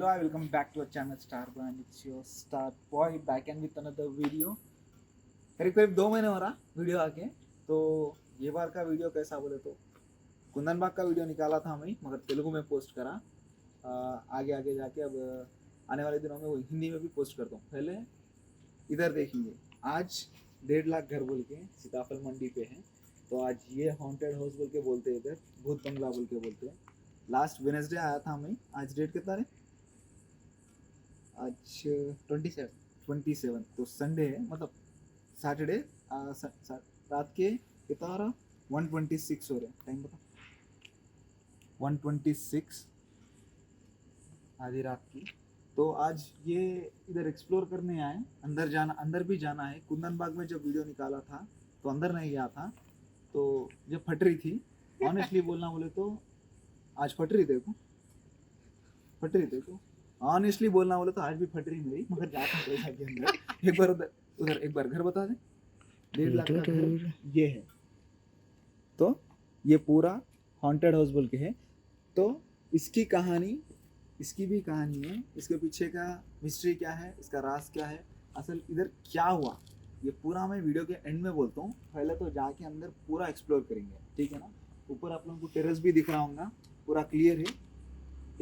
Hello, I welcome back to our channel Star Boy and it's your Star Boy back and with another video. करीब करीब 2 महीने हो रहा video आके। तो ये बार का वीडियो कैसा बोले तो कुंदन बाग का वीडियो निकाला था हमें, मगर तेलुगु में पोस्ट करा। आगे आगे जाके अब आने वाले दिनों में वो हिंदी में भी पोस्ट करता हूँ। पहले इधर देखेंगे, आज 1.5 लाख घर बोल के सीताफल मंडी पे है। तो आज ये हॉन्टेड हाउस बोल के बोलते हैं, इधर भूत बंगला बोल के बोलते हैं। लास्ट वेडनेसडे आया था हमें। आज डेट कितना है? आज 27 तो संडे है, मतलब सैटरडे। रात के कितना हो रहा? 126 हो रहे। टाइम बता। 126 आधी रात की। तो आज ये इधर एक्सप्लोर करने आए। अंदर भी जाना है। कुंदन बाग में जब वीडियो निकाला था तो अंदर नहीं गया था, तो जब फट रही थी, ऑनेस्टली बोलना बोले तो आज फट रही देखो ऑनेस्टली बोलना बोले तो आज भी फट रही मेरी, मगर जाता हूँ पैसा के अंदर। एक बार उधर एक बार घर बता दे। 1.5 लाख का घर ये है। तो ये पूरा हॉन्टेड हाउस बोल के है। तो इसकी भी कहानी है। इसके पीछे का मिस्ट्री क्या है, इसका राज क्या है, असल इधर क्या हुआ, ये पूरा मैं वीडियो के एंड में बोलता हूँ। पहले तो जाके अंदर पूरा एक्सप्लोर करेंगे, ठीक है ना। ऊपर आप लोगों को टेरेस भी दिख रहा होगा, पूरा क्लियर है।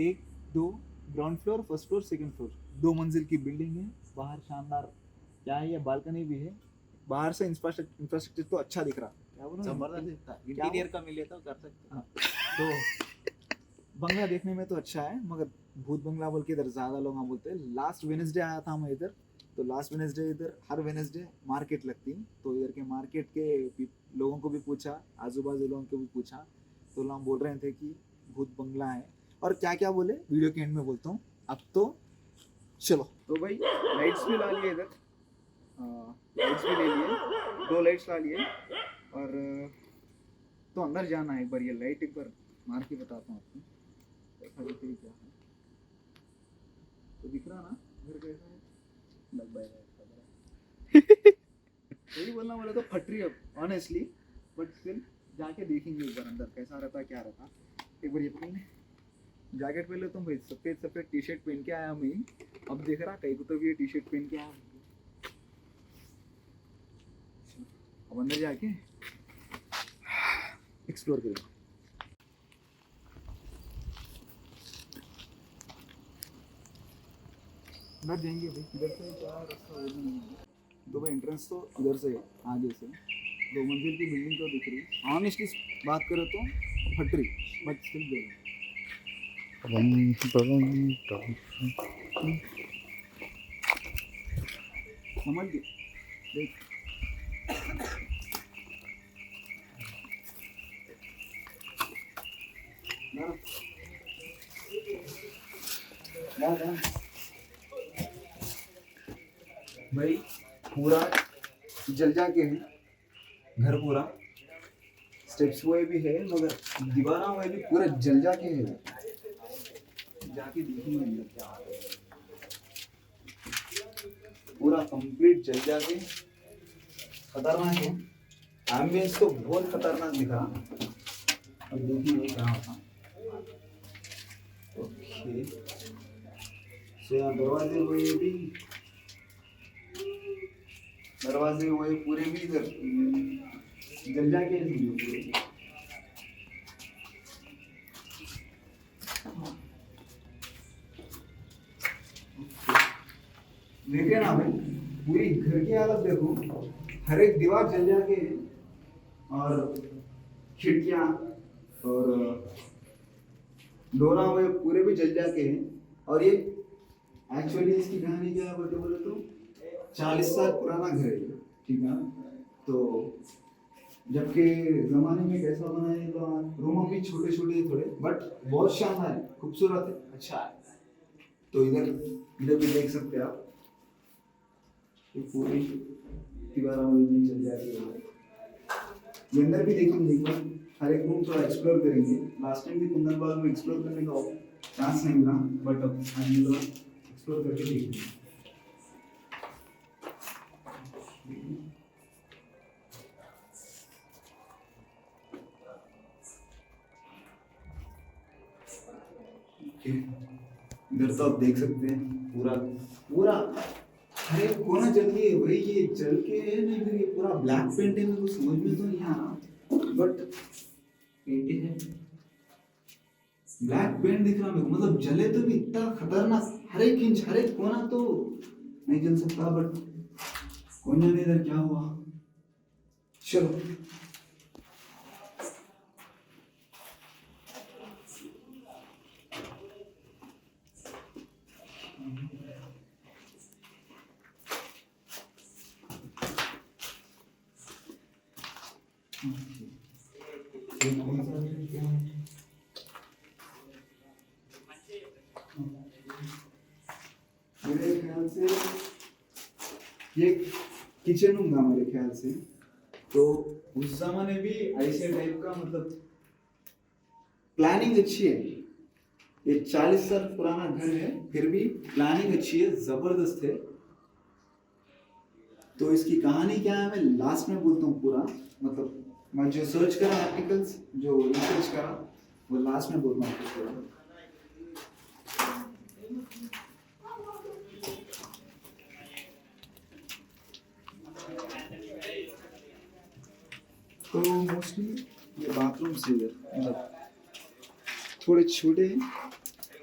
1 2 ground floor, first floor, second floor, 2 मंजिल की बिल्डिंग है। बाहर शानदार क्या है, ये बालकनी भी है। बाहर से इंफ्रास्ट्रक्चर तो अच्छा दिख रहा, क्या बोलूं, जबरदस्त दिखता है। इंटीरियर का मिले तो कर सकते हैं। तो बंगला देखने में तो अच्छा है, मगर भूत बंगला बोल के इधर ज्यादा लोग हम बोलते हैं। लास्ट वेडनेसडे आया था मैं इधर। तो लास्ट वेडनेसडे इधर हर वेडनेसडे मार्केट लगती, तो इधर के मार्केट के लोगों को भी पूछा, आजू बाजू लोगों को भी पूछा, तो लोग बोल रहे थे कि भूत बंगला है। और क्या क्या बोले वीडियो के एंड में बोलता हूँ। अब तो चलो। तो भाई लाइट्स भी ला लिए इधर, लाइट्स भी ले लिए, 2 लाइट्स ला लिए। और तो अंदर जाना है। एक बार ये लाइट एक बार मार के बताता हूँ आपको ऐसा दिख रही क्या है। तो दिख रहा ना घर कैसा है, लग भाई यही बोलना बोले तो फट रही है ऑनेस्टली, बट स्टिल जाके देखेंगे एक बार अंदर कैसा रहता क्या रहता। एक बार ये पकड़ने जैकेट पहन लेता हूँ भाई। सफेद टी शर्ट पहन के आया मैं। अब देख रहा कहीं को तो भी ये टी शर्ट पहन के आया। अब अंदर जाके एक्सप्लोर करेंगे। अंदर जाएंगे भाई। इधर से क्या रास्ता वो भी नहीं है। तो भाई एंट्रेंस तो इधर से है, आगे से 2 मंजिल की बिल्डिंग तो दिख रही। ऑनेस्टली बात करें तो फट रही, बट स्टिल देख समझ गए। देख भाई पूरा जल जाके है घर। पूरा स्टेप्स हुए भी है, मगर दीवाना हुए भी पूरा जल जाके है। जाके देखेंगे अंदर क्या है। पूरा कंप्लीट जल जाके खतरनाक है। एम्बियंस तो बहुत खतरनाक दिखा। अब देखेंगे क्या होता। ओके, सो यहाँ दरवाजे हुए पूरे भी इधर जल जाके पूरे। देखे ना भाई, पूरी घर की हालत देखो। हर एक दीवार जल जाके है, और खिड़कियां और डोरा हुए पूरे भी जल जाके हैं। और ये एक्चुअली इसकी कहानी क्या है बोले तो 40 साल पुराना घर है, ठीक है। तो जबकि जमाने में कैसा बना है, रूम भी छोटे छोटे थोड़े, बट बहुत शानदार है, खूबसूरत है, अच्छा है। तो इधर इधर भी देख सकते हैं आप, ये पूरी दीवार में चल जाती है। ये अंदर भी देखेंगे एक बार, हर एक रूम थोड़ा एक्सप्लोर करेंगे। लास्ट टाइम भी कुंदन बाग में एक्सप्लोर करने का चांस नहीं मिला, बट अब आज थोड़ा एक्सप्लोर करके देखेंगे। इधर तो आप देख सकते हैं पूरा पूरा। अरे कोना जल के भाई, ये जल के है नहीं फिर ये पूरा ब्लैक पेंट है, मेरे को समझ में तो नहीं आ रहा, बट पेंटिंग है। ब्लैक पेंट दिख रहा मेरे को, मतलब जले तो भी इतना खतरनाक, हर एक इंच हर एक कोना तो नहीं जल सकता, बट कौन जाने इधर क्या हुआ। चलो मेरे ख्याल से ये किचन होगा मेरे ख्याल से। तो उस जमाने भी ऐसे टाइप का, मतलब प्लानिंग अच्छी है। ये 40 साल पुराना घर है, फिर भी प्लानिंग अच्छी है, जबरदस्त है। तो इसकी कहानी क्या है मैं लास्ट में बोलता हूँ पूरा, मतलब मैं जो सर्च करा आर्टिकल्स, जो रिसर्च करा, वो लास्ट में बोलता हूँ पूरा। तो मोस्टली ये बाथरूम से मतलब थोड़े छोटे हैं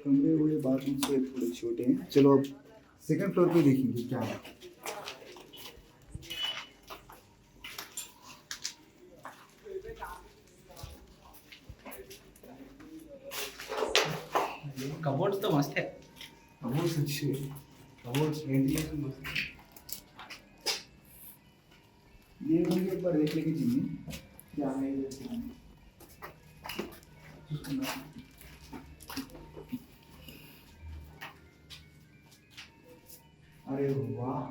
कमरे, हुए बाथरूम से थोड़े छोटे हैं। चलो अब सेकंड फ्लोर पे देखेंगे क्या है। कबोर्ड्स तो मस्त है। कबोर्ड्स अच्छे हैं, कबोर्ड्स वेंटिलेशन मस्त है। ये रूम के ऊपर देख लेंगे जी क्या है ये क्या है। अरे वाह,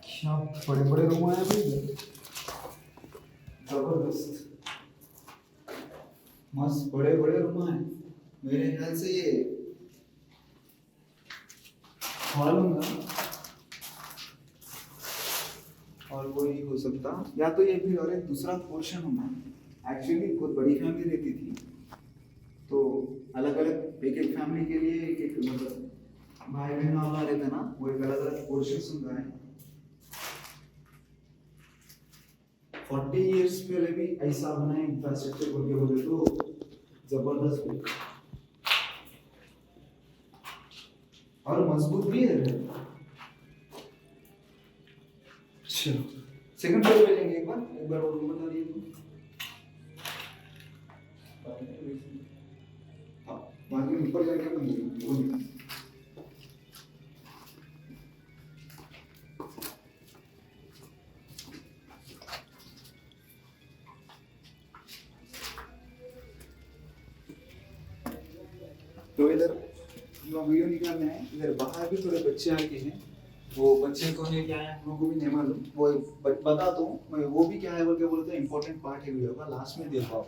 क्या बड़े बड़े रूम आए भाई इधर, जबरदस्त मस्त बड़े बड़े रूम आए। मेरे ख्याल से ये हॉल होगा, और वो ही हो सकता, या तो ये फिर और एक दूसरा पोर्शन होगा। एक्चुअली बहुत बड़ी फैमिली रहती थी, तो अलग अलग एक एक फैमिली के लिए एक एक, मतलब भाई बहन वाला रहता ना, वो एक अलग अलग पोर्शन होगा है। 40 इयर्स पहले भी ऐसा बना है इंफ्रास्ट्रक्चर बोल के बोले तो जबरदस्त है। और मजबूत भी है। चलो सेकंड फ्लोर पे जाएंगे, एक बार और बता दिए तो बाद में ऊपर जाके बोलेंगे। तो इधर वीडियो निकालना है, इधर बाहर भी थोड़े बच्चे आके हैं, वो बच्चे कौन है क्या है हम लोग को भी नहीं मालूम, वो बता दो मैं वो भी क्या है बोल के बोलते हैं, इंपॉर्टेंट पार्ट है वीडियो का, लास्ट में देखो आप।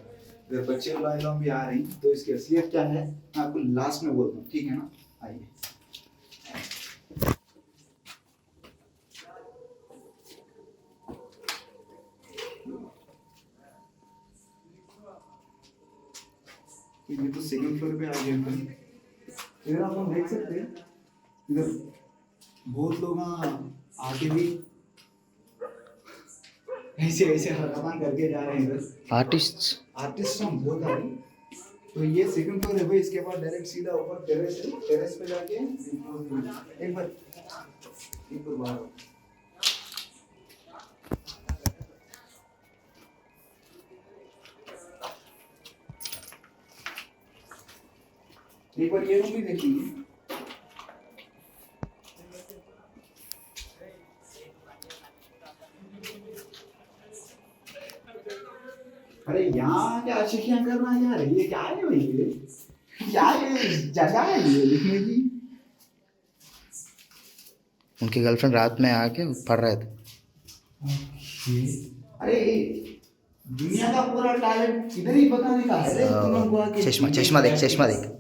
इधर बच्चे लोग भी आ रहे हैं, तो इसकी असलियत क्या है मैं आपको लास्ट में बोलता हूँ, ठीक है ना। आइए ये तो सेकंड फ्लोर पे आ गए अपन। इधर आप लोग देख सकते हैं, इधर बहुत लोग आके भी ऐसे ऐसे हरकत करके जा रहे हैं। इधर आर्टिस्ट हम बहुत आ रहे हैं। तो ये सेकंड फ्लोर है भाई, इसके बाद डायरेक्ट सीधा ऊपर टेरेस है, टेरेस पे जाके एक बार बाहर एक बार ये रूम भी देखेंगे। अरे यहाँ क्या आशिकियां करना है यार, ये क्या है भाई, ये क्या है जगह है ये लिखने की। उनकी गर्लफ्रेंड रात में आके पढ़ रहे थे। अरे दुनिया का पूरा टैलेंट इधर ही बताने का है रे, तुम लोग को आके चश्मा चश्मा देख चश्मा देख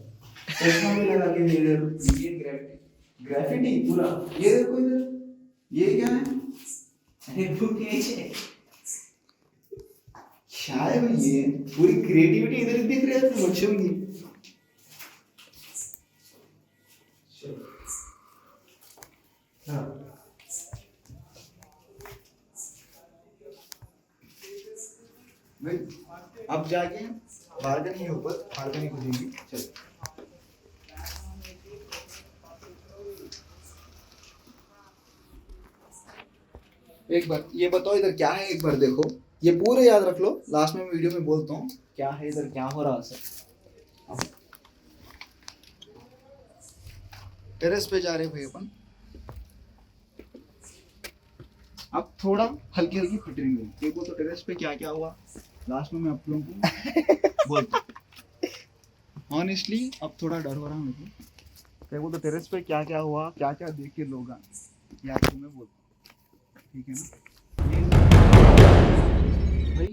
चश्मा भी लगा के इधर ये ग्राफिटी पूरा, ये देखो इधर ये क्या है, अरे बुक है क्या है भाई, ये पूरी क्रिएटिविटी इधर ही दिख रही है बच्चों की। भाई अब जाके बालकनी है ऊपर, बालकनी को देंगे। चलो एक बार ये बताओ इधर क्या है, एक बार देखो, ये पूरे याद रख लो, लास्ट में वीडियो में बोलता हूँ क्या है इधर, क्या हो रहा है सर। टेरेस पे जा रहे भाई अपन। अब थोड़ा हल्की हल्की फिटरिंग हुई, देखो तो टेरेस पे क्या क्या हुआ, लास्ट में मैं आप लोगों को बोलता हूँ। ऑनेस्टली अब थोड़ा डर हो रहा है मेरे को, देखो तो टेरेस पे क्या क्या हुआ, क्या क्या देख के लोग ये आपको मैं बोलता हूँ, ठीक है ना। भाई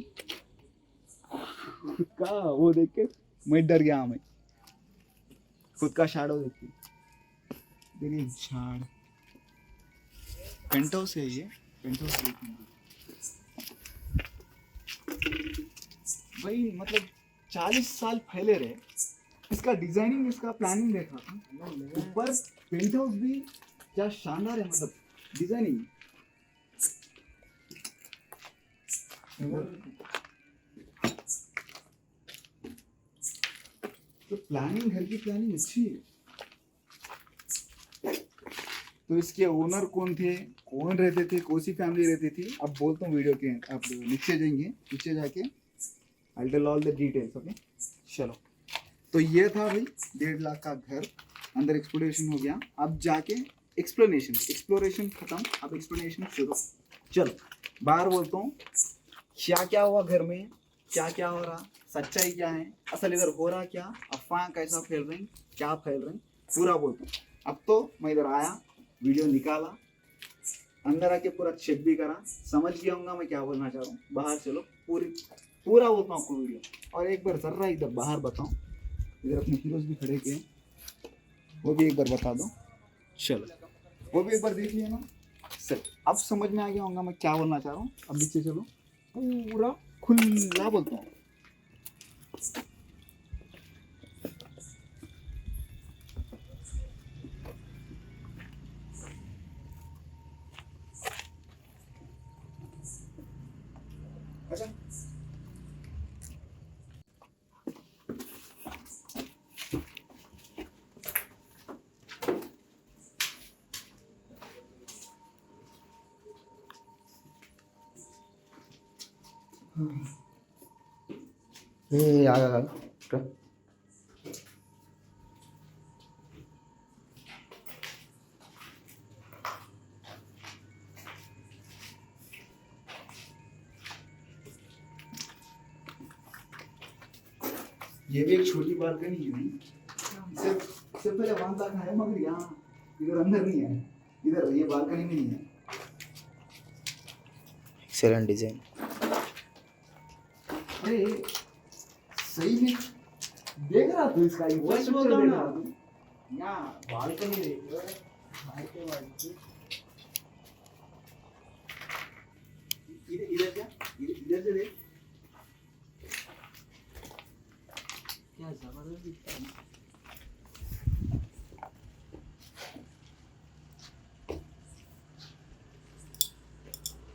खुद का वो देख के मैं डर गया, मैं खुद का शैडो देख के। देखिए झाड़, पेंट हाउस है ये, पेंट हाउस देखिए भाई, मतलब 40 साल पहले रहे, इसका डिजाइनिंग, इसका प्लानिंग देखा था ऊपर, पेंट हाउस भी क्या शानदार है, मतलब डिजाइनिंग। तो प्लानिंग, घर की प्लानिंग अच्छी है। तो इसके ओनर कौन थे, कौन रहते थे, कौन सी फैमिली रहती थी, अब बोलता हूँ वीडियो के, आप नीचे जाएंगे, नीचे जाके I tell all the details, okay. चलो तो ये था भाई 1.5 लाख का घर, अंदर एक्सप्लोरेशन हो गया, अब जाके एक्सप्लेनेशन, एक्सप्लोरेशन खत्म, अब एक्सप्लेनेशन शुरू। चलो बाहर बोलता हूँ क्या क्या हुआ घर में, क्या क्या हो रहा, सच्चाई क्या है, असल इधर हो रहा क्या, अफवाह कैसा फैल रही, क्या फैल रही, पूरा बोलता हूँ। अब तो मैं इधर आया, वीडियो निकाला, अंदर आके पूरा चेक भी करा, समझ गया हूँ मैं क्या बोलना चाह रहा हूँ। बाहर चलो, पूरा बोलता हूँ आपको वीडियो, और एक बार जर्रा इधर बाहर बताओ, इधर अपने हीरोज भी खड़े किए, वो भी एक बार बता दो। चलो वो भी एक बार देख लिया ना सर, अब समझ में आ गया होगा मैं क्या बोलना चाह रहा हूँ। अब नीचे चलो, पूरा खुला बोलता हूँ। अच्छा ये आ ये भी एक छोटी बालकनी है, नहीं सिर्फ पहले वहां तक है, मगर यहाँ इधर अंदर नहीं है, इधर ये बालकनी में नहीं है। Excellent design. अरे सही में देख रहा तू इसका इंफ्रास्ट्रक्चर देख रहा तू, यहाँ बालकनी देख रहा है, इधर क्या, इधर से देख, क्या जबरदस्त दिखता है।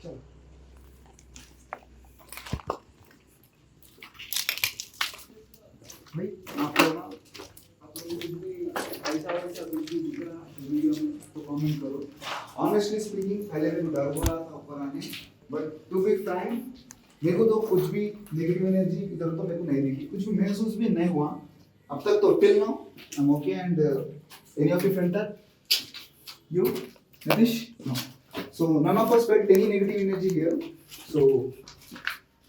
चलो भाई आप लोग ना, आप लोग कुछ भी ऐसा कुछ भी दिख रहा वीडियो में तो कमेंट करो। ऑनेस्टली स्पीकिंग पहले मेरे को डर हो रहा था ऊपर आने, बट टू बी फ्रैंक मेरे को तो कुछ भी नेगेटिव एनर्जी इधर तो मेरे को नहीं दिखी, कुछ भी महसूस भी नहीं हुआ अब तक तो, till now I am okay. And any of your friend that you Nitish, no, so none of us felt any negative energy here, so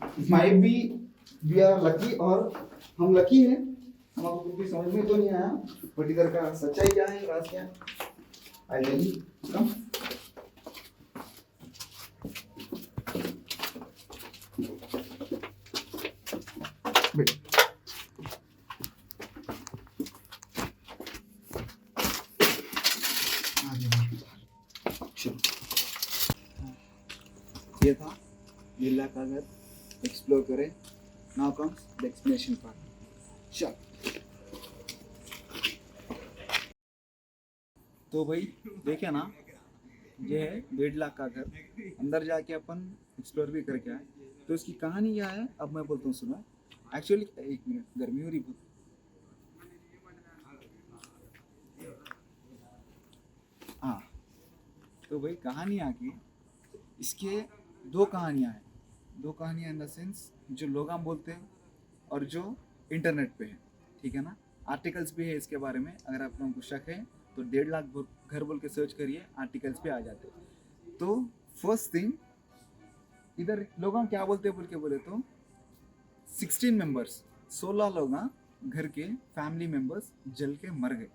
it might be we are lucky, और हम लकी हैं, हमको कुछ भी समझ में तो नहीं आया, बट इधर का सच्चाई क्या है, राज क्या है, आई टेल यू, कम बेट। ये था 1.5 लाख का घर, एक्सप्लोर करें। Now comes the explanation part. चल तो भाई देखे ना, ये है 1.5 लाख का घर, अंदर जाके अपन एक्सप्लोर भी करके आए। तो इसकी कहानी क्या है अब मैं बोलता हूँ, सुनो। एक्चुअली एक मिनट, गर्मी हो रही बहुत। हाँ, तो भाई कहानी आगे इसके दो कहानियाँ हैं। दो कहानियाँ इन द सेंस जो लोग हम बोलते हैं और जो इंटरनेट पे है, ठीक है ना। आर्टिकल्स भी है इसके बारे में, अगर आप लोगों को शक है तो 1.5 लाख घर बोल के सर्च करिए, आर्टिकल्स पे आ जाते हैं। तो फर्स्ट थिंग, इधर लोग हम क्या बोलते हैं बोल के बोले तो 16 मेंबर्स, 16 लोग घर के फैमिली मेंबर्स जल के मर गए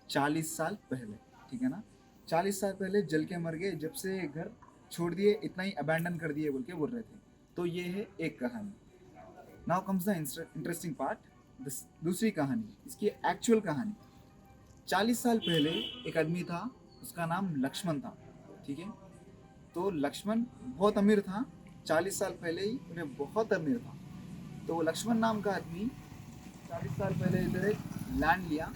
40 साल पहले, ठीक है ना। 40 साल पहले जल के मर गए, जब से घर छोड़ दिए, इतना ही अबैंडन कर दिए बोल के बोल रहे थे। तो ये है एक कहानी। Now comes the interesting part, दूसरी कहानी, इसकी एक्चुअल कहानी। 40 साल पहले एक आदमी था, उसका नाम लक्ष्मण था, ठीक है। तो लक्ष्मण बहुत अमीर था, 40 साल पहले ही उन्हें बहुत अमीर था। तो वो लक्ष्मण नाम का आदमी 40 साल पहले इधर एक लैंड लिया,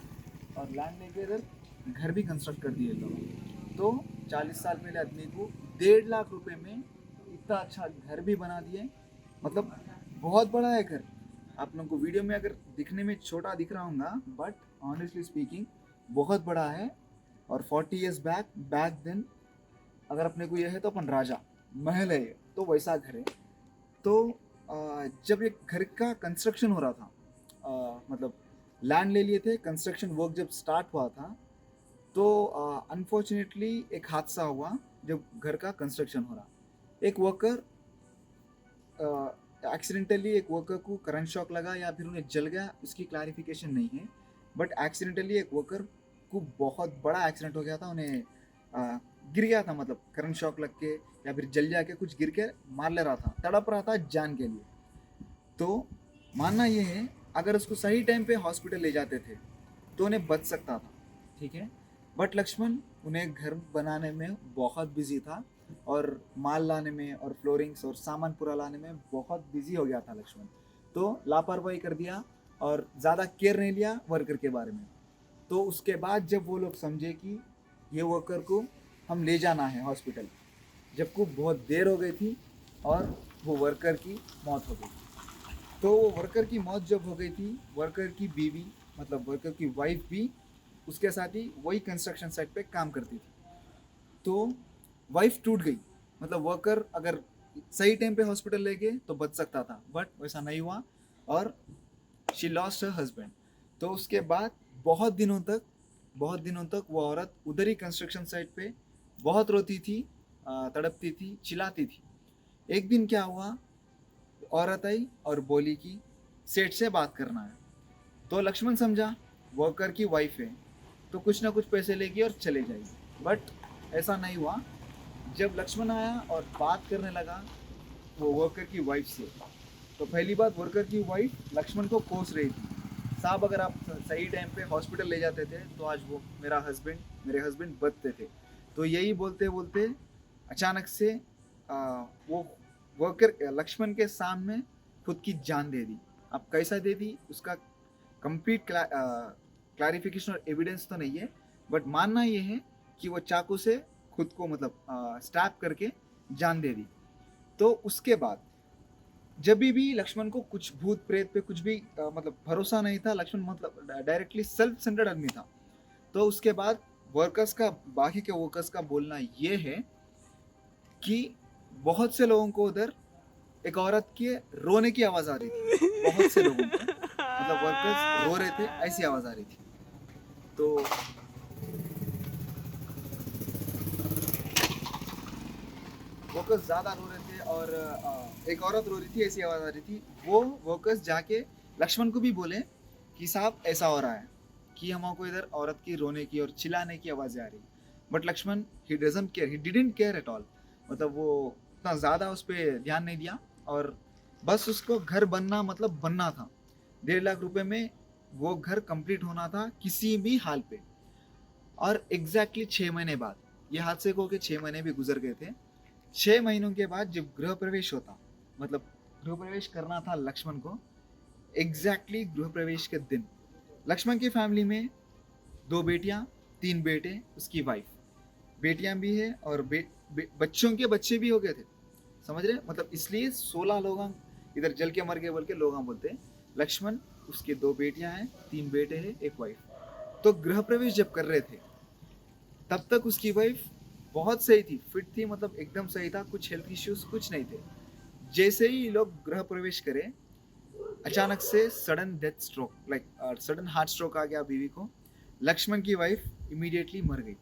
और लैंड लेके इधर घर भी कंस्ट्रक्ट कर दिए लोग। तो 40 साल पहले आदमी को 1.5 लाख रुपए में इतना अच्छा घर भी बना दिए, मतलब बहुत बड़ा है घर। आप लोगों को वीडियो में अगर दिखने में छोटा दिख रहा होगा, बट ऑनेस्टली स्पीकिंग बहुत बड़ा है। और 40 years बैक देन अगर अपने को ये है तो अपन राजा महल है ये, तो वैसा घर है। तो जब ये घर का कंस्ट्रक्शन हो रहा था, मतलब लैंड ले लिए थे, कंस्ट्रक्शन वर्क जब स्टार्ट हुआ था, तो अनफॉर्चुनेटली एक हादसा हुआ जब घर का कंस्ट्रक्शन हो रहा। एक वर्कर एक्सीडेंटली, एक वर्कर को करंट शॉक लगा या फिर उन्हें जल गया, उसकी क्लैरिफिकेशन नहीं है। बट एक्सीडेंटली एक वर्कर को बहुत बड़ा एक्सीडेंट हो गया था, उन्हें गिर गया था, मतलब करंट शॉक लग के या फिर जल जाके कुछ गिर के मार ले रहा था, तड़प रहा था जान के लिए। तो मानना ये है अगर उसको सही टाइम पे हॉस्पिटल ले जाते थे तो उन्हें बच सकता था, ठीक है। बट लक्ष्मण उन्हें घर बनाने में बहुत बिजी था, और माल लाने में और फ्लोरिंग्स और सामान पूरा लाने में बहुत बिजी हो गया था लक्ष्मण। तो लापरवाही कर दिया और ज़्यादा केयर नहीं लिया वर्कर के बारे में। तो उसके बाद जब वो लोग समझे कि ये वर्कर को हम ले जाना है हॉस्पिटल, जबकि बहुत देर हो गई थी और वो वर्कर की मौत हो गई। तो वो वर्कर की मौत जब हो गई थी, वर्कर की बीवी, मतलब वर्कर की वाइफ भी उसके साथ ही वही कंस्ट्रक्शन साइट पे काम करती थी। तो वाइफ टूट गई, मतलब वर्कर अगर सही टाइम पे हॉस्पिटल ले गए तो बच सकता था, बट वैसा नहीं हुआ और शी लॉस्ट हर हस्बैंड। तो उसके बाद बहुत दिनों तक वो औरत उधर ही कंस्ट्रक्शन साइट पे बहुत रोती थी, तड़पती थी, चिल्लाती थी। एक दिन क्या हुआ, औरत आई और बोली कि सेठ से बात करना है। तो लक्ष्मण समझा वर्कर की वाइफ है तो कुछ ना कुछ पैसे लेगी और चले जाएगी, बट ऐसा नहीं हुआ। जब लक्ष्मण आया और बात करने लगा वो वर्कर की वाइफ से, तो पहली बात वर्कर की वाइफ लक्ष्मण को कोस रही थी, साहब अगर आप सही टाइम पे हॉस्पिटल ले जाते थे तो आज वो मेरे हस्बैंड बचते थे। तो यही बोलते बोलते अचानक से वो वर्कर लक्ष्मण के सामने खुद की जान दे दी। अब कैसा दे दी उसका कंप्लीट क्लैरिफिकेशन और एविडेंस तो नहीं है, बट मानना ये है कि वो चाकू से खुद को मतलब स्टैप करके जान दे दी। तो उसके बाद जब भी लक्ष्मण को कुछ भूत प्रेत पे कुछ भी मतलब भरोसा नहीं था, लक्ष्मण मतलब डायरेक्टली सेल्फ सेंटर्ड आदमी था। तो उसके बाद बाकी के वर्कर्स का बोलना ये है कि बहुत से लोगों को उधर एक औरत के रोने की आवाज आ रही थी, बहुत से लोगों को, मतलब वर्कर्स रो रहे थे, ऐसी आवाज आ रही थी। तो वर्कर्स ज़्यादा रो रहे थे और एक औरत रो रही थी, ऐसी आवाज़ आ रही थी। वो वर्कर्स जाके लक्ष्मण को भी बोले कि साहब ऐसा हो रहा है कि हमको इधर औरत की रोने की और चिल्लाने की आवाज़ें आ रही। But Lakshman he didn't care at all, मतलब वो उतना ज़्यादा उस पर ध्यान नहीं दिया, और बस उसको घर बनना मतलब बनना था। 1.5 लाख रुपए में वो घर कंप्लीट होना था किसी भी हाल पे। और एग्जैक्टली 6 महीने बाद, ये हादसे को के 6 महीने भी गुजर गए थे। 6 महीनों के बाद जब गृह प्रवेश होता, मतलब गृह प्रवेश करना था लक्ष्मण को, एग्जैक्टली गृह प्रवेश के दिन लक्ष्मण की फैमिली में 2 बेटियां, 3 बेटे, उसकी वाइफ, बेटियां भी है और बच्चों के बच्चे भी हो गए थे। समझ रहे? मतलब इसलिए 16 लोग इधर जल के मर गए बोल के लोग बोलते हैं। लक्ष्मण, उसके 2 बेटियां हैं, 3 बेटे हैं, 1 वाइफ। तो गृह प्रवेश जब कर रहे थे तब तक उसकी वाइफ बहुत सही थी, फिट थी, मतलब एकदम सही था, कुछ हेल्थ इश्यूज कुछ नहीं थे। जैसे ही लोग गृह प्रवेश करे, अचानक से sudden death stroke, like sudden heart stroke आ गया बीवी को। लक्ष्मण की वाइफ इमीडिएटली मर गई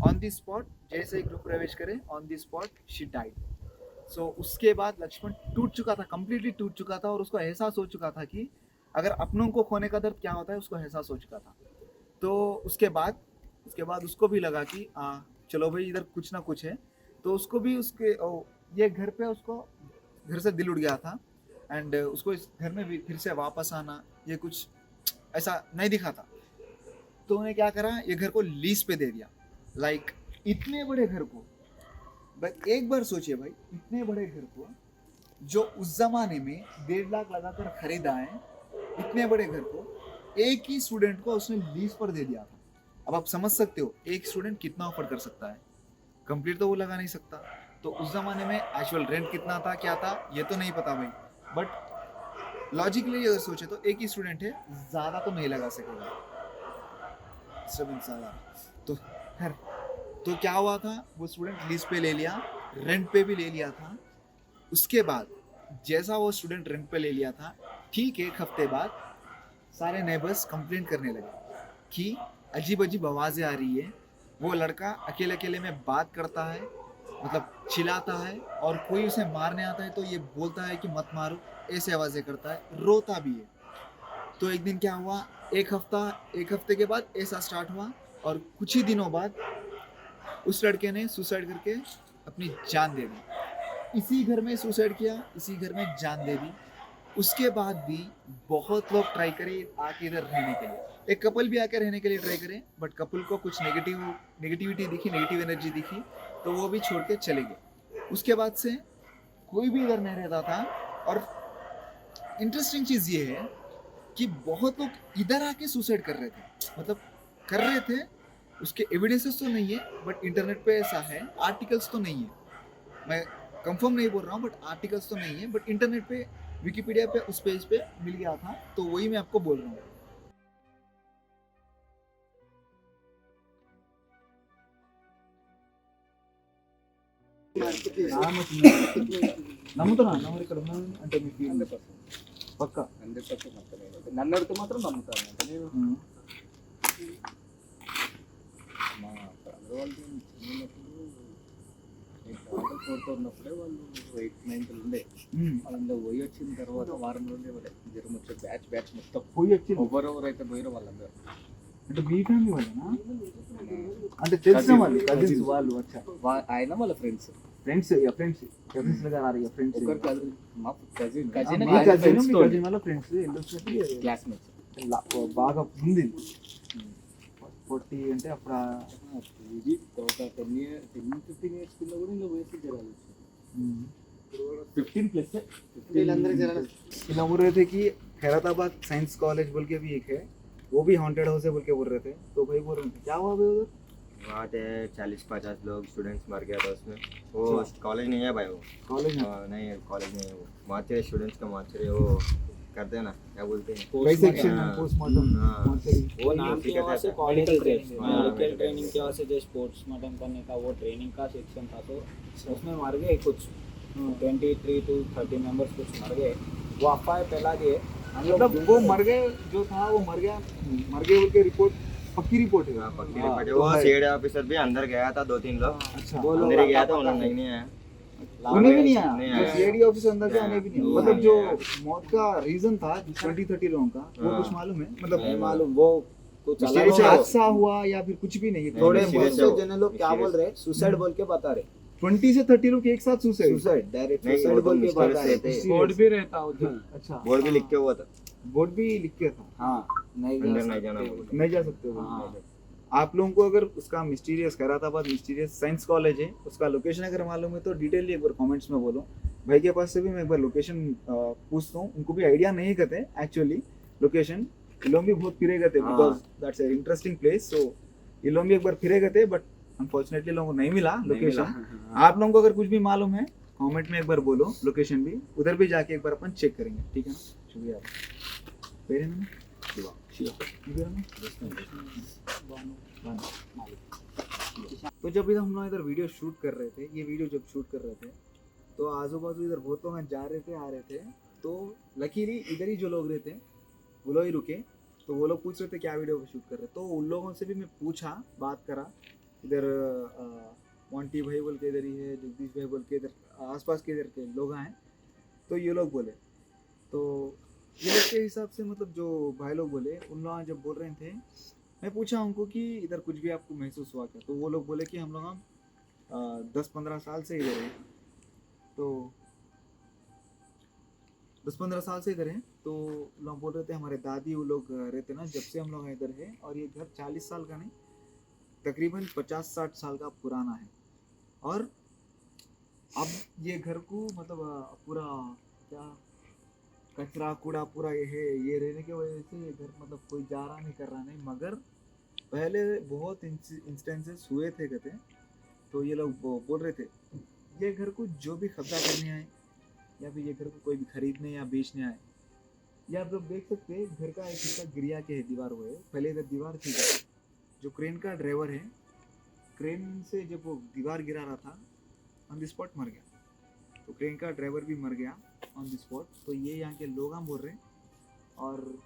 ऑन द स्पॉट। जैसे ही गृह प्रवेश करे, on the spot she died. So उसके बाद लक्ष्मण टूट चुका था, कंप्लीटली टूट चुका था, और उसको एहसास हो चुका था कि अगर अपनों को खोने का दर्द क्या होता है, उसको एहसास हो चुका था। तो उसके बाद उसको भी लगा कि चलो भाई इधर कुछ ना कुछ है। तो उसको भी ये घर पे उसको घर से दिल उड़ गया था, एंड उसको इस घर में भी फिर से वापस आना ये कुछ ऐसा नहीं दिखा था। तो उन्हें क्या करा, ये घर को लीज पे दे दिया। लाइक इतने बड़े घर को, भाई एक बार सोचिए भाई, इतने बड़े घर को जो उस जमाने में 1.5 लाख लगाकर खरीदा है, इतने बड़े घर को एक ही स्टूडेंट को उसने लीज पर दे दिया था। अब आप समझ सकते हो एक स्टूडेंट कितना ऑफर कर सकता है, कंप्लीट तो वो लगा नहीं सकता। तो उस जमाने में एक्चुअल रेंट कितना था, क्या था, ये तो नहीं पता भाई, बट लॉजिकली अगर सोचे तो एक ही स्टूडेंट है, ज़्यादा तो नहीं लगा सकेगा डिस्टर्बेंस ज़्यादा। तो खैर, तो क्या हुआ था, वो स्टूडेंट लीज पे ले लिया, रेंट पे भी ले लिया था। उसके बाद जैसा वो स्टूडेंट रेंट पे ले लिया था, ठीक 1 हफ्ते बाद सारे नेबर्स कंप्लेंट करने लगे कि अजीब अजीब आवाज़ें आ रही है, वो लड़का अकेले अकेले में बात करता है, मतलब चिल्लाता है, और कोई उसे मारने आता है तो ये बोलता है कि मत मारो, ऐसे आवाज़ें करता है, रोता भी है। तो एक दिन क्या हुआ, 1 हफ्ते के बाद ऐसा स्टार्ट हुआ, और कुछ ही दिनों बाद उस लड़के ने सुसाइड करके अपनी जान दे दी। इसी घर में सुसाइड किया, इसी घर में जान दे दी। उसके बाद भी बहुत लोग ट्राई करे आके इधर रहने के लिए, एक कपल भी आके रहने के लिए ट्राई करे, बट कपल को कुछ नेगेटिविटी दिखी, नेगेटिव एनर्जी दिखी, तो वो भी छोड़ के चले गए। उसके बाद से कोई भी इधर नहीं रहता था। और इंटरेस्टिंग चीज़ ये है कि बहुत लोग इधर आके सुसाइड कर रहे थे, मतलब कर रहे थे, उसके एविडेंसेस तो नहीं है, बट इंटरनेट पे ऐसा है, आर्टिकल्स तो नहीं है, मैं कंफर्म नहीं बोल रहा हूँ, बट आर्टिकल्स तो नहीं है, बट इंटरनेट पे विकिपीडिया पे उस पेज पे मिल गया था, तो वही मैं आपको बोल रहा हूँ। నమ్ముతున్నా ఇక్కడ ఉన్నాను అంటే మీకు 100% పక్కా 100% నమ్మకం. నన్ను అడిగితే మాత్రం నమ్ముతాను అంటే నేను మా ఫ్రెండ్ వాళ్ళు చిన్నప్పుడు నేను ఆర్డర్ కోరుతున్నప్పుడే వాళ్ళు 8-9 ఉండే. అందులో పోయి వచ్చిన తర్వాత వారం రోజులే వాళ్ళే జ్వరం వచ్చే బ్యాచ్ మొత్తం పోయి వచ్చి ఎవరెవరైతే పోయారో వాళ్ళందరూ. అంటే మీ ఫ్యామిలీ వాళ్ళనా? అంటే తెలిసిన వాళ్ళు, కజిన్స్ వాళ్ళు వచ్చా? ఆయన వాళ్ళ ఫ్రెండ్స్ लगा रही है फ्रेंड्स ఒకరు కజిన్ కజిన్ వాళ్ళ ఫ్రెండ్స్ వెళ్ళొచ్చి క్లాస్మేట్స్ బాగా ఉంది 40 అంటే అప్పుడు ఇది ఒక 10-15 ఇయర్స్ కింద కూడా ఇలా వయసు జరగాలి 15+ వీళ్ళందరికీ జరగాలి. ఇలా बोल रहे थे कि खैरताबाद साइंस कॉलेज बोल के भी एक है, वो भी हॉन्टेड हाउस है बोल के बोल रहे थे। तो भाई बोल रहे थे क्या हुआ भाई उधर? वहाँ थे 40-50 लोग स्टूडेंट्स मर गया था उसमें। वो कॉलेज नहीं है भाई, वो कॉलेज है? नहीं है, कॉलेज नहीं है, वो मार्चरी स्टूडेंट्स का मार्चरी वो करते हैं ना, क्या बोलते हैं, डिसेक्शन हाँ। पोस्टमार्टम हाँ। वो नाम की वजह से मेडिकल ट्रेनिंग हाँ, मेडिकल मेडिकल ट्रेनिंग की वजह से जो पोस्टमार्टम करने का वो ट्रेनिंग का सेक्शन था, तो उसमें मर गए कुछ 23 to 30 मेंबर्स कुछ मर गए। वो अफवाह फैला दिए। मतलब वो मर गए, जो था वो मर गया, मर गए बोल के रिपोर्ट पक्की रिपोर्ट है। हाँ, पक्की हाँ, रिपोर्ट है। तो वो है। सीआईडी ऑफिसर भी अंदर गया था, 2-3 लोग अच्छा, वो लोग अंदर ही गया था, पता उन्होंने है। नहीं आया। उन्हें भी नहीं नहीं आया, आया। सीआईडी ऑफिसर अंदर गया, उन्हें भी नहीं आया। वो मतलब नहीं जो आया। मौत का रीजन था 20-30 लोगों का, वो हाँ। कुछ मालूम है? मतलब नहीं मालूम, वो कुछ अलग mysterious है। हादसा हुआ या फिर कुछ भी नहीं? नहीं, थोड़े mysterious बहुत है से वो। जने लोग क्या बोल रहे हैं, सुसाइड बोल के बता रहे, 20 से 30 लोग एक साथ सुसाइड। सुसाइड डायरेक्ट नहीं, सुसाइड वो तो बोल के mysterious बता रहे रहते थे। हैं। बोर्ड भी रहता उधर। अच्छा, बोर्ड भी लिख के हुआ था, बोर्ड भी लिख के था, हाँ, नहीं जा अंदर नहीं सकते जाना बोल बोल के। नहीं जा सकते हो। हाँ। आप लोगों को अगर उसका mysterious Khairatabad mysterious science college है, उसका लोकेशन अगर मालूम है तो डिटेलली एक बार कमेंट्स में बोलो। भाई के पास से भी मैं एक बार लोकेशन पूछता हूँ, उनको भी आइडिया नहीं करते एक्चुअली लोकेशन। ये लोग भी बहुत फिरे गए थे, हाँ। Because that's a interesting place. So ये लोग भी एक बार फिरे गए थे, बट अनफॉर्चुनेटली लोगों को नहीं मिला नहीं लोकेशन। मिला। आप लोगों को अगर कुछ भी मालूम है कमेंट में एक बार बोलो लोकेशन भी, उधर भी जाके एक बार अपन चेक करेंगे, ठीक है ना? शुक्रिया। पेरे में शिवा शिवा तो जब इधर हम लोग इधर वीडियो शूट कर रहे थे, ये वीडियो जब शूट कर रहे थे तो आजू बाजू इधर बहुत लोग जा रहे थे, आ रहे थे। तो लकीली इधर ही जो लोग रहते वो लोग ही रुके, तो वो लोग पूछ रहे थे क्या वीडियो शूट कर रहे, तो उन लोगों से भी मैं पूछा, बात करा। इधर मोंटी भाई बोल के इधर ही है, जगदीश भाई बोल के इधर आसपास के इधर के लोग हैं। तो ये लोग बोले, तो ये लोग के हिसाब से मतलब जो भाई लोग बोले, उन लोग जब बोल रहे थे, मैं पूछा उनको कि इधर कुछ भी आपको महसूस हुआ क्या, तो वो लोग बोले कि हम लोग 10-15 साल से इधर हैं। तो 10-15 साल से इधर हैं। तो लोग बोल रहे थे हमारे दादी वो लोग रहते ना, जब से हम लोग इधर है, और ये घर 40 साल का नहीं, तकरीबन 50-60 साल का पुराना है। और अब ये घर को मतलब पूरा क्या कचरा कूड़ा पूरा ये है, ये रहने की वजह से ये घर मतलब कोई जा रहा नहीं कर रहा नहीं, मगर पहले बहुत इंस्टेंसेस हुए थे कहते। तो ये लोग बोल रहे थे ये घर को जो भी कब्जा करने आए या फिर ये घर को कोई भी खरीदने या बेचने आए, ये आप लोग देख सकते हैं घर का एक हिस्सा गिरिया के है, दीवार हुए। पहले इधर दीवार थी, जो क्रेन का ड्राइवर है, क्रेन से जब वो दीवार गिरा रहा था ऑन द स्पॉट मर गया। तो क्रेन का ड्राइवर भी मर गया ऑन द स्पॉट। तो ये यहाँ के लोग हम बोल रहे हैं। और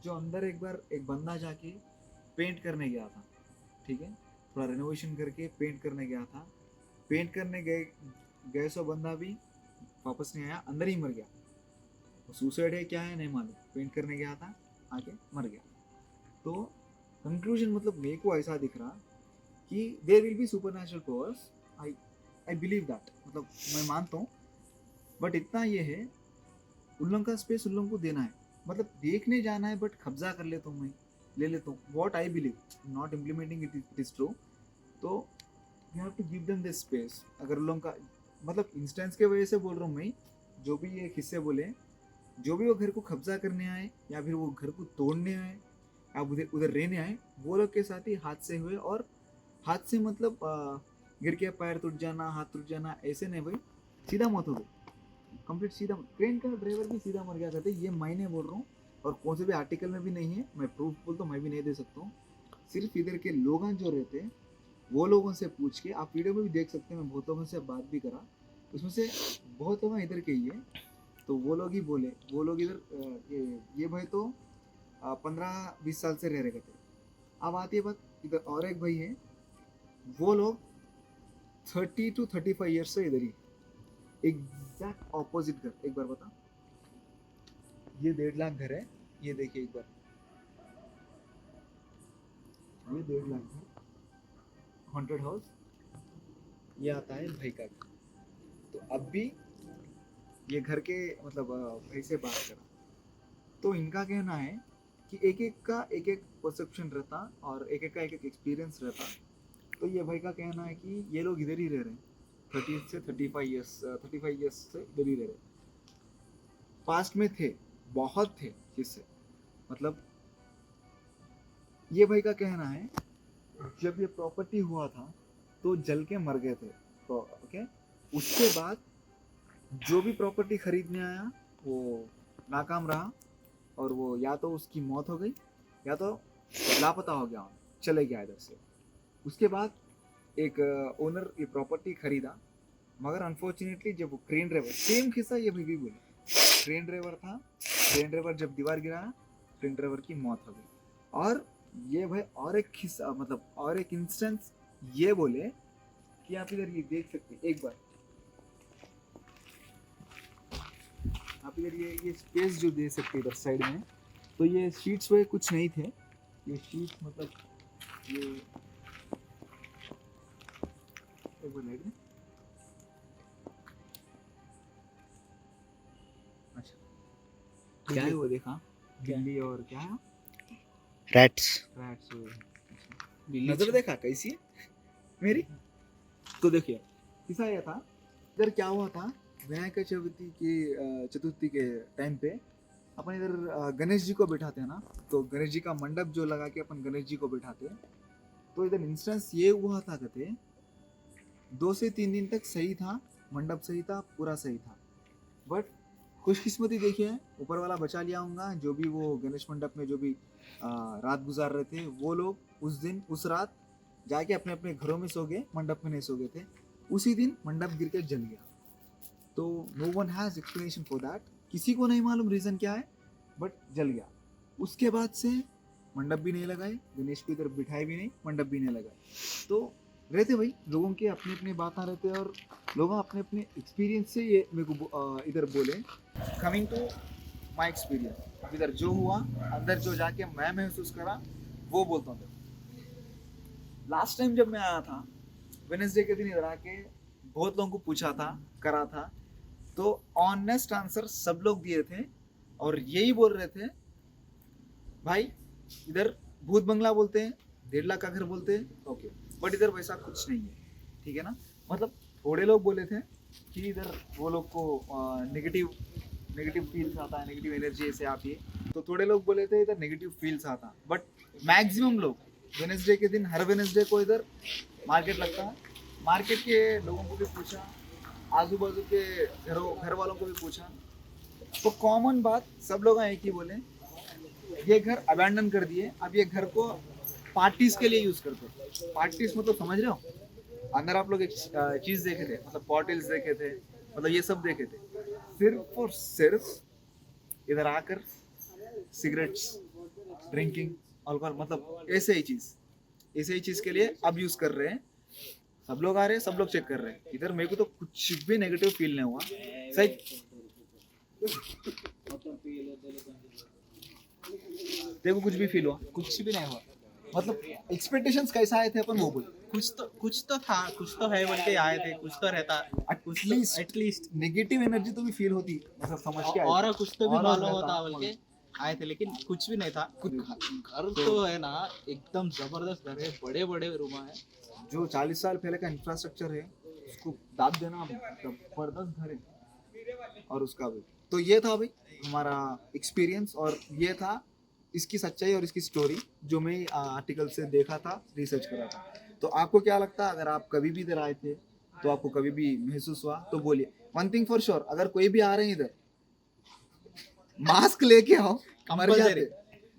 जो अंदर एक बार एक बंदा जाके पेंट करने गया था, ठीक है, थोड़ा रेनोवेशन करके पेंट करने गया था। पेंट करने गए सो बंदा भी वापस नहीं आया, अंदर ही मर गया। सुसाइड है क्या है नहीं मालूम, पेंट करने गया था, आके मर गया। तो कंक्लूजन मतलब मेरे को ऐसा दिख रहा कि there will be supernatural powers, I believe that, मतलब मैं मानता हूँ। बट इतना ये है, उन लोगों का स्पेस उन लोगों को देना है, मतलब देखने जाना है, बट कब्जा कर लेता हूँ, मैं ले लेता हूँ। What I believe, not implementing it is true. तो you have to give them this space. अगर उन लोगों का मतलब इंस्टेंस के वजह से बोल रहा हूँ मैं, जो भी ये किस्से बोले, जो भी वो घर को कब्जा करने आए या फिर वो घर को तोड़ने आए या उधर उधर रहने आए, वो लोग के साथ ही हादसे हुए। और हादसे मतलब गिर के पैर टूट जाना, हाथ टूट जाना, ऐसे नहीं भाई, सीधा मौत हो गई, कंप्लीट सीधा। ट्रेन का ड्राइवर भी सीधा मर गया कहते, ये मैं नहीं बोल रहा हूँ और कौन से भी आर्टिकल में भी नहीं है, मैं प्रूफ बोल तो मैं भी नहीं दे सकता हूँ। सिर्फ इधर के लोग जो रहते हैं वो लोगों से पूछ के, आप वीडियो में भी देख सकते हैं, मैं बहुत लोगों से बात भी करा, उसमें से बहुत लोग इधर के ही है। तो वो लोग ही बोले, वो लोग इधर ये भाई तो 15-20 साल से रह रहे थे। अब आती है बात, इधर और एक भाई है, वो लोग 30 to 35 ईयर्स से इधर ही, एग्जैक्ट ऑपोजिट घर। एक बार बता, ये 1.5 लाख घर है, ये देखिए एक बार, ये 1.5 लाख घर हॉन्टेड हाउस, ये आता है भाई का घर। तो अब भी ये घर के मतलब भाई से बात करा, तो इनका कहना है कि एक एक का एक एक परसेप्शन रहता और एक एक का एक एक एक्सपीरियंस रहता। तो ये भाई का कहना है कि ये लोग इधर ही रह रहे हैं 30 से 35 ईयर्स से इधर ही रह रहे। पास्ट में थे, बहुत थे जिससे, मतलब ये भाई का कहना है जब ये प्रॉपर्टी हुआ था तो जल के मर गए थे। तो ओके, उसके बाद जो भी प्रॉपर्टी खरीदने आया वो नाकाम रहा, और वो या तो उसकी मौत हो गई या तो लापता हो गया, चले गया इधर से। उसके बाद एक ओनर ये प्रॉपर्टी खरीदा, मगर अनफॉर्चुनेटली जब वो क्रेन ड्राइवर, सेम किस्सा ये भी बोले, क्रेन ड्राइवर था, क्रेन ड्राइवर जब दीवार गिराया, क्रेन ड्राइवर की मौत हो गई। और ये भाई और एक किस्सा मतलब और एक इंस्टेंस ये बोले कि आप इधर ये देख सकते हैं, एक बार आप इधर ये स्पेस जो दे सकते इधर साइड में, तो ये शीट्स हुए कुछ नहीं थे, ये शीट्स मतलब ये एक बार लाइट में, अच्छा क्या है वो देखा, बिल्ली और क्या है, रैट्स। नजर देखा कैसी है मेरी। तो देखिए किसा यह था, इधर क्या हुआ था, विनायक चतुर्थी के टाइम पे अपन इधर गणेश जी को बिठाते हैं ना, तो गणेश जी का मंडप जो लगा के अपन गणेश जी को बिठाते हैं। तो इधर इंस्टेंस ये हुआ था कहते 2 से 3 दिन तक सही था, मंडप सही था, पूरा सही था। बट खुशकिस्मती देखिए, ऊपर वाला बचा लिया होगा। जो भी वो गणेश मंडप में जो भी रात गुजार रहे थे, वो लोग उस दिन उस रात जाके अपने अपने घरों में सो गए, मंडप में नहीं सो गए थे। उसी दिन मंडप गिर के जल गया। तो no one has explanation for that, किसी को नहीं मालूम रीज़न क्या है, बट जल गया। उसके बाद से मंडप भी नहीं लगाए, गणेश को इधर बिठाए भी नहीं, मंडप भी नहीं लगाए। तो रहते भाई, लोगों के अपने अपने बातें रहते हैं, और लोग अपने अपने एक्सपीरियंस से ये मेरे को इधर बोले। कमिंग टू माई एक्सपीरियंस, इधर जो हुआ, अंदर जो जाके मैं महसूस करा, वो बोलता हूँ। लास्ट टाइम जब मैं आया था, वेडनेसडे के दिन इधर आके बहुत लोगों को पूछा था, करा था, तो ऑनेस्ट आंसर सब लोग दिए थे, और यही बोल रहे थे भाई इधर भूत बंगला बोलते हैं, 1.5 लाख का घर बोलते हैं, ओके, बट इधर वैसा कुछ नहीं है, ठीक है ना। मतलब थोड़े लोग बोले थे कि इधर वो लोग को नेगेटिव फील्स आता है, नेगेटिव एनर्जी ऐसे आती है, तो थोड़े लोग बोले थे इधर नेगेटिव फील्स आता, बट मैक्सिमम लोग वेडनेसडे के दिन, हर वेडनेसडे को इधर मार्केट लगता है। मार्केट के लोगों को भी पूछा, आजू बाजू के घर वालों को भी पूछा, तो कॉमन बात सब लोग एक ही बोले, ये घर अबैंडन कर दिए, अब ये घर को पार्टीज के लिए यूज करते हैं। पार्टीज मतलब समझ रहे हो, अंदर आप लोग एक चीज देखे थे, मतलब बॉटल्स देखे थे, मतलब ये सब देखे थे, सिर्फ और सिर्फ इधर आकर सिगरेट्स, ड्रिंकिंग, अल्कोहल, मतलब ऐसे ही चीज के लिए अब यूज कर रहे हैं। सब लोग आ रहे हैं, सब लोग चेक कर रहे हैं। इधर मेरे को तो कुछ भी नेगेटिव फील नहीं हुआ, सही। देखो कुछ भी फील हुआ, कुछ भी नहीं हुआ। मतलब एक्सपेक्टेशंस कैसा आए थे अपन, वो बोल। कुछ तो था, कुछ तो है बोल के आए थे, कुछ तो रहता, एटलीस्ट नेगेटिव एनर्जी तो भी फील होती, मतलब समझ के आए और थे। कुछ तो भी और मालूम रहता, होता बोल के आए थे, लेकिन कुछ भी नहीं था। घर तो है ना, एकदम जबरदस्त घर है, बड़े बड़े रूम है। जो 40 साल पहले का इंफ्रास्ट्रक्चर है, उसको दाद देना जबरदस्त घर है। और उसका भी तो ये था भाई हमारा एक्सपीरियंस, और ये था इसकी सच्चाई और इसकी स्टोरी, जो मैं आर्टिकल से देखा था, रिसर्च करा था। तो आपको क्या लगता है, अगर आप कभी भी इधर आए थे, तो आपको कभी भी महसूस हुआ, तो बोलिए। वन थिंग फॉर श्योर, अगर कोई भी आ रहे हैं इधर, मास्क लेके आओ, मर जाते,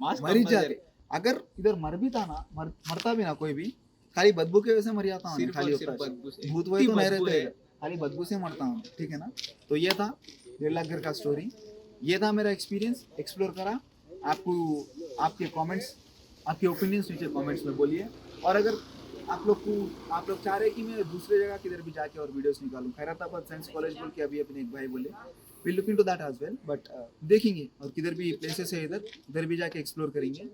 मर ही जाते। अगर इधर मर भी था ना, मरता भी ना कोई भी, खाली बदबू के वजह से मर जाता हूँ, सिर्फ खाली और सिर्फ होता है। बदबू से। भूत वही तो नहीं बदबू रहते है। इधर, खाली बदबू से मरता हूँ, ठीक है ना। तो ये था 1.5 लाख घर का स्टोरी, ये था मेरा एक्सपीरियंस, एक्सप्लोर करा। आपको आपके कमेंट्स, आपके ओपिनियंस नीचे कमेंट्स में बोलिए। और अगर आप लोग चाह रहे हैं कि मैं दूसरे जगह किधर भी जाके और वीडियोस निकालूं, खैरताबाद साइंस कॉलेज बोल के अभी अपने एक भाई बोले, will look into that as well, but देखेंगे, और किधर भी प्लेसेस है इधर भी जाके एक्सप्लोर करेंगे।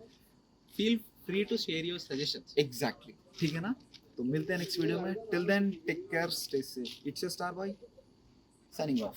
Feel free to share your suggestions. Exactly, ठीक है ना। तो मिलते हैं नेक्स्ट वीडियो में, till then take care, stay safe, it's your star boy signing of.